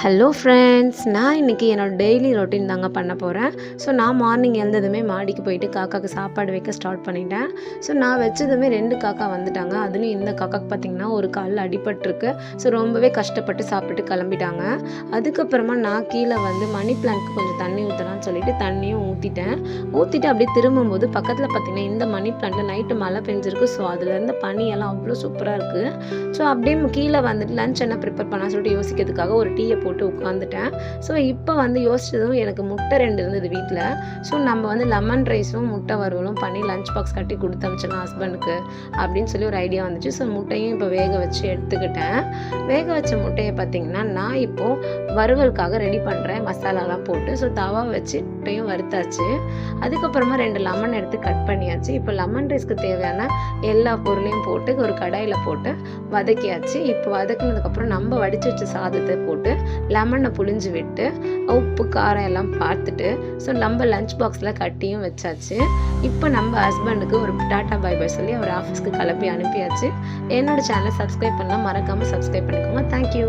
Hello friends, நான் இன்றைக்கி என்னோடய டெய்லி ரொட்டீன் தாங்க பண்ண போகிறேன். ஸோ நான் மார்னிங் எழுந்ததுமே மாடிக்கு போயிட்டு காக்காவுக்கு சாப்பாடு வைக்க ஸ்டார்ட் பண்ணிட்டேன். ஸோ நான் வச்சதுமே 2 காக்கா வந்துட்டாங்க. அதுலேயும் இந்த காக்காக்கு பார்த்திங்கன்னா ஒரு காலில் அடிபட்டிருக்கு. ஸோ ரொம்பவே கஷ்டப்பட்டு சாப்பிட்டுட்டு கிளம்பிட்டாங்க. அதுக்கப்புறமா நான் கீழே வந்து மணி பிளான்ட்க்கு கொஞ்சம் தண்ணி ஊற்றலான்னு சொல்லிட்டு தண்ணியும் ஊற்றிட்டு அப்படியே திரும்பும்போது பக்கத்தில் பார்த்திங்கன்னா இந்த மணி பிளான்ட்டில் நைட்டு மழை பெஞ்சிருக்கு. ஸோ அதுலேருந்து பனியெல்லாம் அவ்வளோ சூப்பராக இருக்குது. ஸோ அப்படியே கீழே வந்துட்டு லஞ்ச் என்ன ப்ரிப்பேர் பண்ணால் சொல்லிட்டு யோசிக்கிறதுக்காக ஒரு டீயை போட்டு உட்காந்துட்டேன். ஸோ இப்போ வந்து யோசிச்சதும் எனக்கு முட்டை 2 இருந்தது வீட்டில். ஸோ நம்ம வந்து லெமன் ரைஸும் முட்டை வறுவலும் பண்ணி லஞ்ச் பாக்ஸ் கட்டி கொடுத்து அனுப்பிச்சிடலாம் ஹஸ்பண்டுக்கு அப்படின்னு சொல்லி ஒரு ஐடியா வந்துச்சு. ஸோ முட்டையும் இப்போ வேக வச்சு எடுத்துக்கிட்டேன். வேக வச்ச முட்டையை பார்த்திங்கன்னா நான் இப்போது வறுவலுக்காக ரெடி பண்ணுறேன் மசாலாலாம் போட்டு. ஸோ தவா வச்சு முட்டையும் வறுத்தாச்சு. அதுக்கப்புறமா 2 லெமன் எடுத்து கட் பண்ணியாச்சு. இப்போ லெமன் ரைஸ்க்கு தேவையான எல்லா பொருளையும் போட்டு ஒரு கடாயில் போட்டு வதக்கியாச்சு. இப்போ வதக்கினதுக்கப்புறம் நம்ம வடித்து வச்ச சாதத்தை போட்டு லெமனை புழிஞ்சு விட்டு உப்பு காரம் எல்லாம் பார்த்துட்டு ஸோ நம்ம லஞ்ச் பாக்ஸில் கட்டியும் வச்சாச்சு. இப்போ நம்ம ஹஸ்பண்டுக்கு ஒரு டாட்டா பை பை சொல்லி அவர் ஆஃபீஸ்க்கு கிளப்பி அனுப்பியாச்சு. என்னோடய சேனலை சப்ஸ்கிரைப் பண்ணலாம், மறக்காமல் சப்ஸ்கிரைப் பண்ணிக்கோங்க. தேங்க்யூ.